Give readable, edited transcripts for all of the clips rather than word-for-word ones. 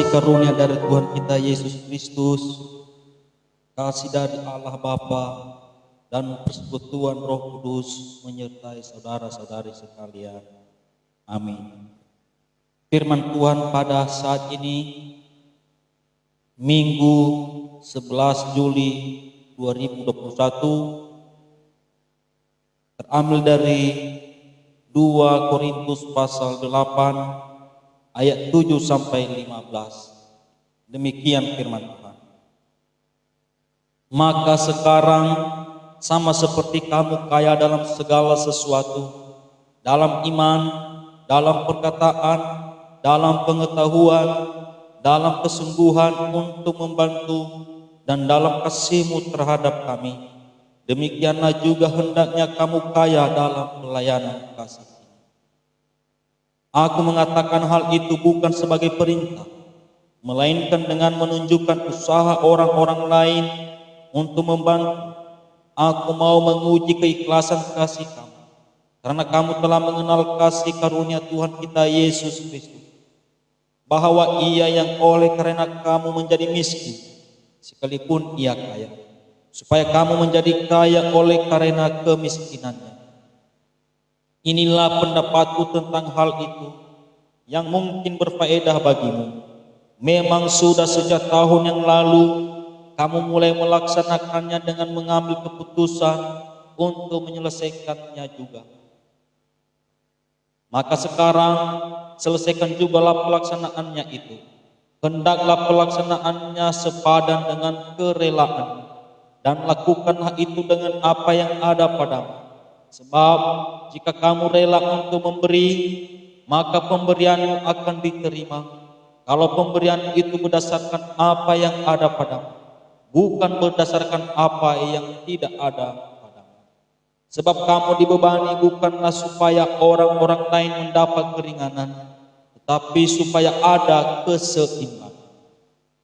karunia dari Tuhan kita Yesus Kristus, kasih dari Allah Bapa, dan persekutuan Roh Kudus menyertai saudara-saudari sekalian. Amin. Firman Tuhan pada saat ini, Minggu 11 Juli 2021, terambil dari 2 Korintus pasal 8 ayat 7 sampai 15. Demikian firman Tuhan. Maka sekarang sama seperti kamu kaya dalam segala sesuatu, dalam iman, dalam perkataan, dalam pengetahuan, dalam kesungguhan untuk membantu, dan dalam kasihmu terhadap kami, demikianlah juga hendaknya kamu kaya dalam pelayanan kasih. Aku mengatakan hal itu bukan sebagai perintah, melainkan dengan menunjukkan usaha orang-orang lain untuk membantu. Aku mau menguji keikhlasan kasih kamu, karena kamu telah mengenal kasih karunia Tuhan kita Yesus Kristus, bahwa Ia yang oleh karena kamu menjadi miskin, sekalipun Ia kaya, supaya kamu menjadi kaya oleh karena kemiskinannya. Inilah pendapatku tentang hal itu yang mungkin berfaedah bagimu. Memang sudah sejak tahun yang lalu kamu mulai melaksanakannya dengan mengambil keputusan untuk menyelesaikannya juga. Maka sekarang selesaikan jugalah pelaksanaannya itu. Hendaklah pelaksanaannya sepadan dengan kerelaan, dan lakukanlah itu dengan apa yang ada padamu. Sebab jika kamu rela untuk memberi, maka pemberianmu akan diterima. Kalau pemberian itu berdasarkan apa yang ada padamu, bukan berdasarkan apa yang tidak ada padamu. Sebab kamu dibebani bukanlah supaya orang-orang lain mendapat keringanan, tetapi supaya ada keseimbangan.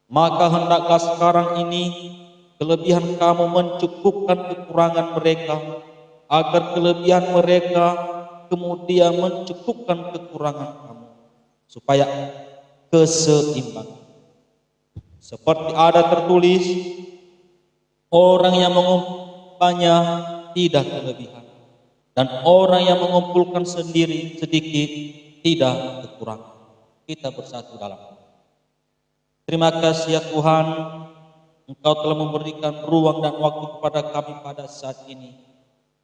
Maka hendaklah sekarang ini kelebihan kamu mencukupkan kekurangan mereka, agar kelebihan mereka kemudian mencukupkan kekurangan kamu, supaya keseimbangan. Seperti ada tertulis, orang yang mengumpulkannya tidak kelebihan, dan orang yang mengumpulkan sendiri sedikit tidak kekurangan. Kita bersatu dalam. Terima kasih ya Tuhan, Engkau telah memberikan ruang dan waktu kepada kami pada saat ini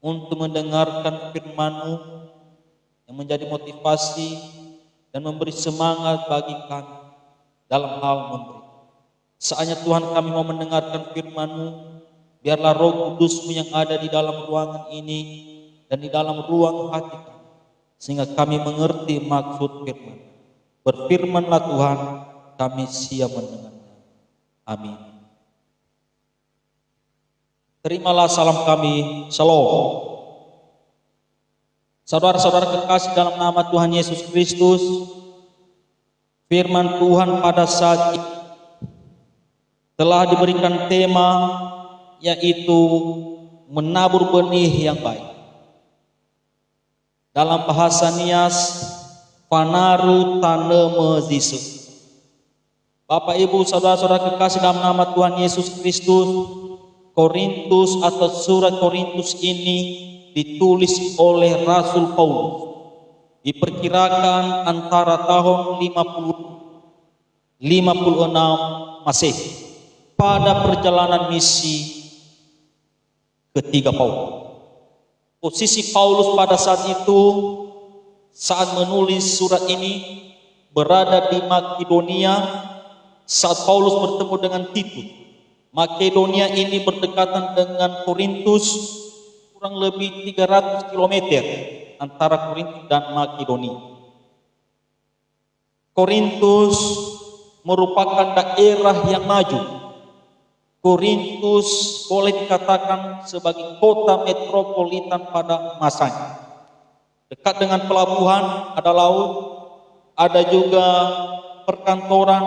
untuk mendengarkan firman-Mu yang menjadi motivasi dan memberi semangat bagi kami dalam hal memberi. Saatnya Tuhan kami mau mendengarkan firman-Mu, biarlah Roh Kudus-Mu yang ada di dalam ruangan ini dan di dalam ruang hati kami, sehingga kami mengerti maksud firman. Berfirmanlah Tuhan, kami siap mendengarnya. Amin. Terimalah salam kami, Shalom. Saudara-saudara kekasih dalam nama Tuhan Yesus Kristus, firman Tuhan pada saat ini telah diberikan tema, yaitu menabur benih yang baik. Dalam bahasa Nias, panaru taneme zisu. Bapak Ibu saudara-saudara kekasih dalam nama Tuhan Yesus Kristus, Korintus atau surat Korintus ini ditulis oleh Rasul Paulus. Diperkirakan antara tahun 56 Masehi pada perjalanan misi ketiga Paulus. Posisi Paulus pada saat itu, saat menulis surat ini, berada di Makedonia saat Paulus bertemu dengan Titus. Makedonia ini berdekatan dengan Korintus, kurang lebih 300 km antara Korintus dan Makedonia. Korintus merupakan daerah yang maju. Korintus boleh dikatakan sebagai kota metropolitan pada masanya. Dekat dengan pelabuhan, ada laut, ada juga perkantoran,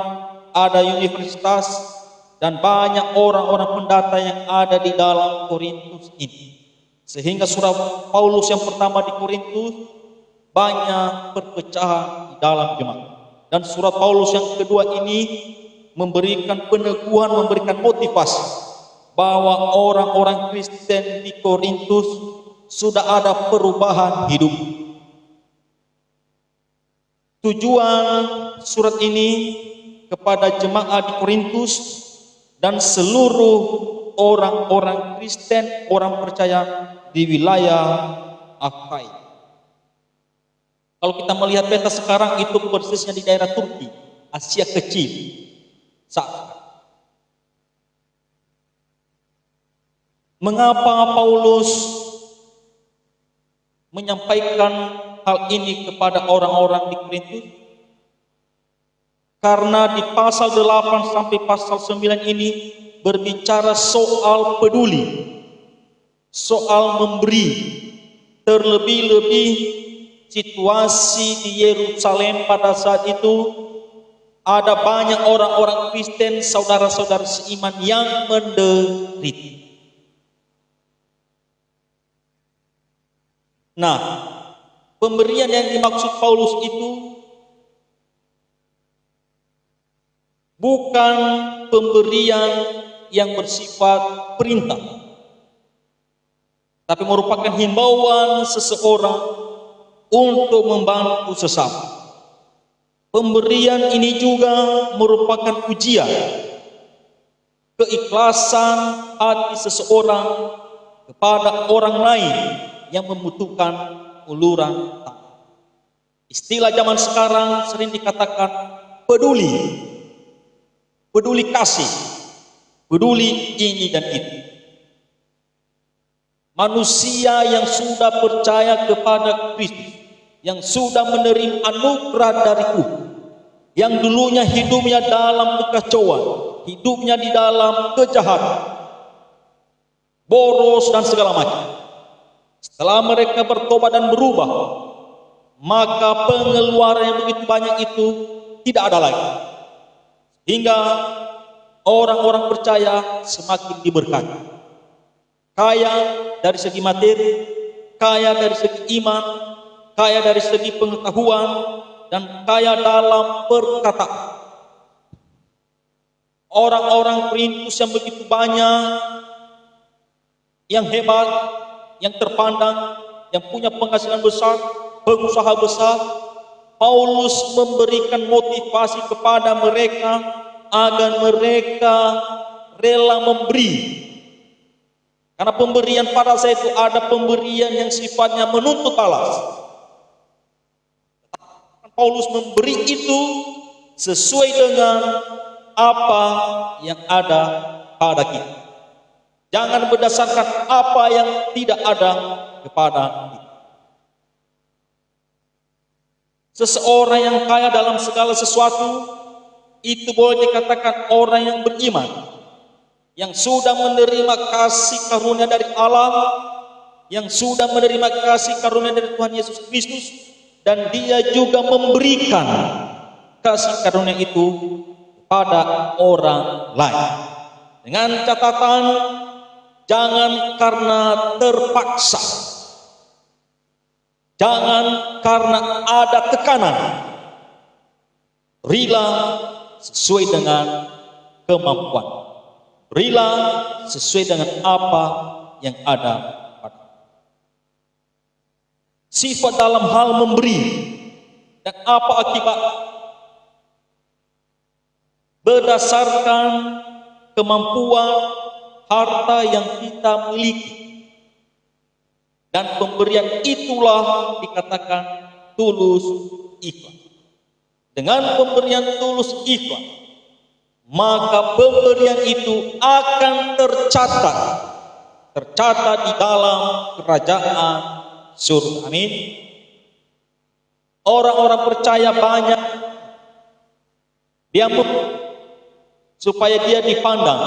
ada universitas, dan banyak orang-orang pendata yang ada di dalam Korintus ini. Sehingga surat Paulus yang pertama di Korintus banyak perpecahan di dalam jemaat. Dan surat Paulus yang kedua ini memberikan peneguhan, memberikan motivasi bahwa orang-orang Kristen di Korintus sudah ada perubahan hidup. Tujuan surat ini kepada jemaat di Korintus dan seluruh orang-orang Kristen, orang percaya di wilayah Akhaya. Kalau kita melihat peta sekarang itu persisnya di daerah Turki, Asia Kecil. Mengapa Paulus menyampaikan hal ini kepada orang-orang di Korintus? Karena di pasal 8 sampai pasal 9 ini berbicara soal peduli, soal memberi, terlebih-lebih situasi di Yerusalem pada saat itu ada banyak orang-orang Kristen, saudara-saudara seiman yang menderita. Nah, pemberian yang dimaksud Paulus itu bukan pemberian yang bersifat perintah, tapi merupakan himbauan seseorang untuk membantu sesama. Pemberian ini juga merupakan ujian keikhlasan hati seseorang kepada orang lain yang membutuhkan uluran tangan. Istilah zaman sekarang sering dikatakan peduli, peduli kasih, peduli ini dan itu. Manusia yang sudah percaya kepada Kristus, yang sudah menerima anugerah dari Tuhan, yang dulunya hidupnya dalam kekacauan, hidupnya di dalam kejahatan, boros dan segala macam. Setelah mereka bertobat dan berubah, maka pengeluaran yang begitu banyak itu tidak ada lagi. Hingga orang-orang percaya semakin diberkati. Kaya dari segi materi, kaya dari segi iman, kaya dari segi pengetahuan, dan kaya dalam perkataan. Orang-orang Korintus yang begitu banyak, yang hebat, yang terpandang, yang punya penghasilan besar, pengusaha besar, Paulus memberikan motivasi kepada mereka agar mereka rela memberi. Karena pemberian pada saya itu ada pemberian yang sifatnya menuntut balas. Paulus memberi itu sesuai dengan apa yang ada pada kita. Jangan berdasarkan apa yang tidak ada kepada kita. Seseorang yang kaya dalam segala sesuatu itu boleh dikatakan orang yang beriman, yang sudah menerima kasih karunia dari Allah, yang sudah menerima kasih karunia dari Tuhan Yesus Kristus, dan dia juga memberikan kasih karunia itu kepada orang lain. Dengan catatan, jangan karena terpaksa, jangan karena ada tekanan, rela sesuai dengan kemampuan. Berilah sesuai dengan apa yang ada pada. Sifat dalam hal memberi dan apa akibat berdasarkan kemampuan harta yang kita miliki. Dan pemberian itulah dikatakan tulus ikhlas. Dengan pemberian tulus ikhlas, maka pemberian itu akan tercatat di dalam kerajaan surga. Amin. Orang-orang percaya banyak dia supaya dia dipandang,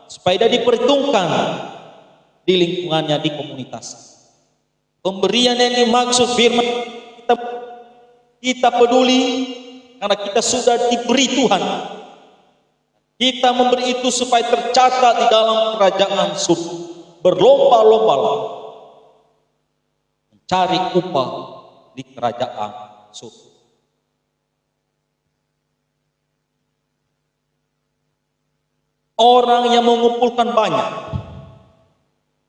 supaya dia diperhitungkan di lingkungannya, di komunitas. Pemberian yang dimaksud firman kita peduli karena kita sudah diberi Tuhan. Kita memberi itu supaya tercatat di dalam kerajaan surga. Berlomba-lombalah mencari upah di kerajaan surga. orang yang mengumpulkan banyak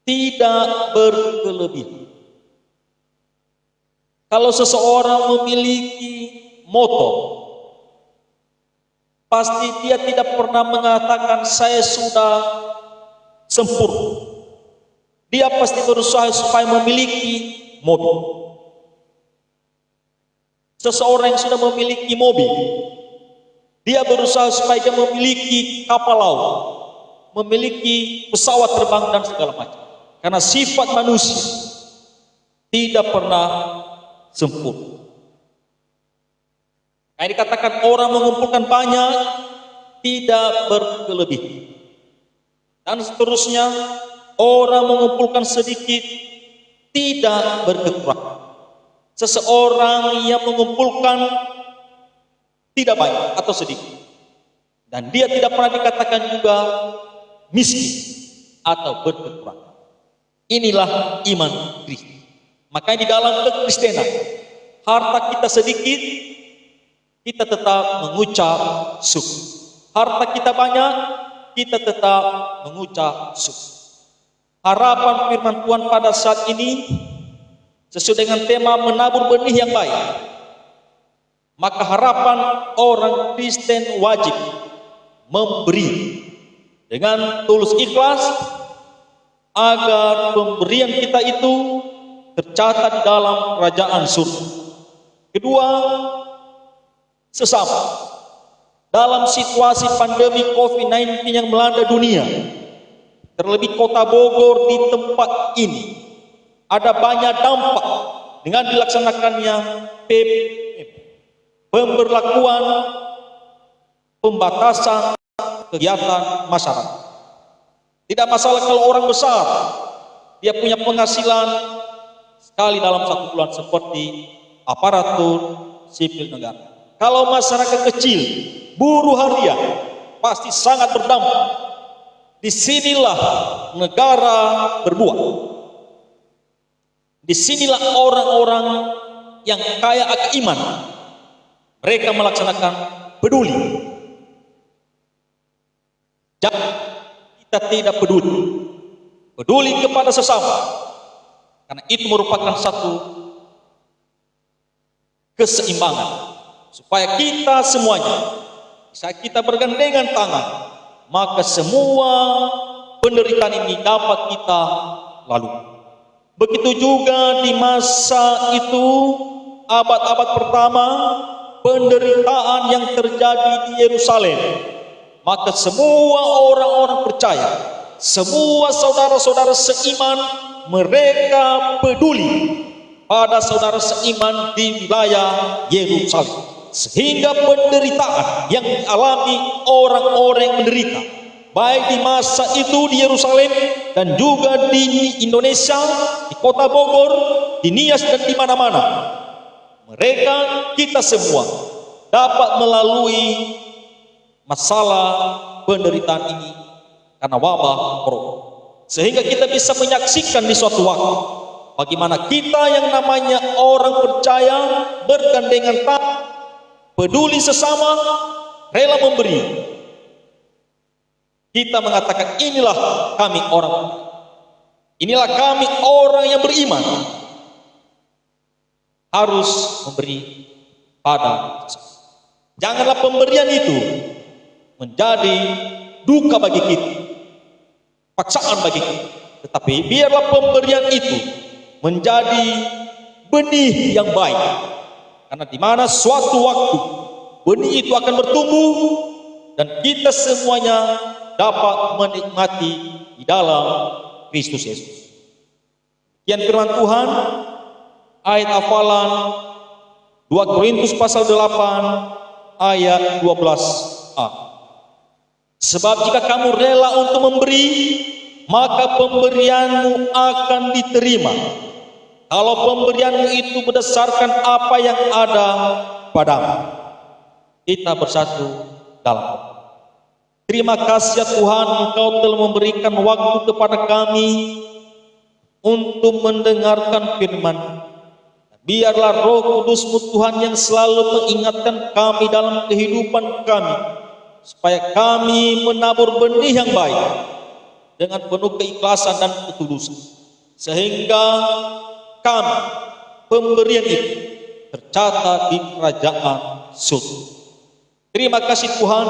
tidak berkelebihan. Kalau seseorang memiliki motor, pasti dia tidak pernah mengatakan saya sudah sempurna. Dia pasti berusaha supaya memiliki mobil. Seseorang yang sudah memiliki mobil, dia berusaha supaya dia memiliki kapal laut, memiliki pesawat terbang dan segala macam. Karena sifat manusia tidak pernah sempurna. Nah, dikatakan orang mengumpulkan banyak tidak berkelebihan. Dan seterusnya, orang mengumpulkan sedikit tidak berkekurangan. Seseorang yang mengumpulkan tidak banyak atau sedikit, dan dia tidak pernah dikatakan juga miskin atau berkekurangan. Inilah iman Kristus. Makanya di dalam kekristenan, harta kita sedikit, kita tetap mengucap syukur. Harta kita banyak, kita tetap mengucap syukur. Harapan firman Tuhan pada saat ini sesuai dengan tema menabur benih yang baik. Maka harapan orang Kristen wajib memberi dengan tulus ikhlas agar pemberian kita itu tercatat di dalam kerajaan surga. Kedua, sesama. Dalam situasi pandemi COVID-19 yang melanda dunia, terlebih kota Bogor di tempat ini, ada banyak dampak dengan dilaksanakannya PPKM, pemberlakuan pembatasan kegiatan masyarakat. Tidak masalah kalau orang besar, dia punya penghasilan sekali dalam 1 bulan seperti aparatur sipil negara. Kalau masyarakat kecil, buruh harian, pasti sangat berdampak. Disinilah negara berbuah. Disinilah orang-orang yang kaya akan iman, mereka melaksanakan peduli. Jangan kita tidak peduli kepada sesama, karena itu merupakan satu keseimbangan, supaya kita semuanya bisa kita bergandengan tangan, maka semua penderitaan ini dapat kita lalui. Begitu juga di masa itu, abad-abad pertama, penderitaan yang terjadi di Yerusalem, maka semua orang-orang percaya, semua saudara-saudara seiman, mereka peduli pada saudara seiman di wilayah Yerusalem, sehingga penderitaan yang dialami orang-orang yang menderita, baik di masa itu di Yerusalem dan juga di Indonesia, di kota Bogor, di Nias dan di mana-mana, mereka, kita semua dapat melalui masalah penderitaan ini karena wabah corona, sehingga kita bisa menyaksikan di suatu waktu bagaimana kita yang namanya orang percaya bergandengan tangan, peduli sesama, rela memberi. Kita mengatakan inilah kami orang, inilah kami orang yang beriman, harus memberi pada sesama. Janganlah pemberian itu menjadi duka bagi kita, paksaan bagi kita, tetapi biarlah pemberian itu menjadi benih yang baik, karena di mana suatu waktu benih itu akan bertumbuh dan kita semuanya dapat menikmati di dalam Kristus Yesus. Sekian firman Tuhan, ayat hafalan 2 Korintus pasal 8 ayat 12a. Sebab jika kamu rela untuk memberi, maka pemberianmu akan diterima, kalau pemberianmu itu berdasarkan apa yang ada padamu. Kita bersatu dalam doa. Terima kasih ya Tuhan, Engkau telah memberikan waktu kepada kami untuk mendengarkan firman. Biarlah Roh Kudus-Mu Tuhan yang selalu mengingatkan kami dalam kehidupan kami, supaya kami menabur benih yang baik dengan penuh keikhlasan dan ketulusan, sehingga kami, pemberian itu, tercatat di kerajaan surga. Terima kasih Tuhan,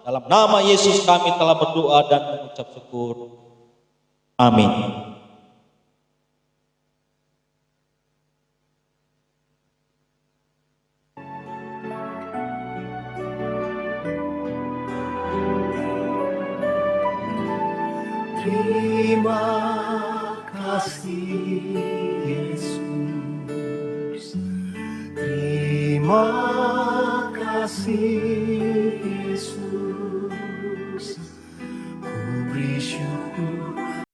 dalam nama Yesus kami telah berdoa dan mengucap syukur. Amin. Terima kasih Yesus, terima kasih Yesus.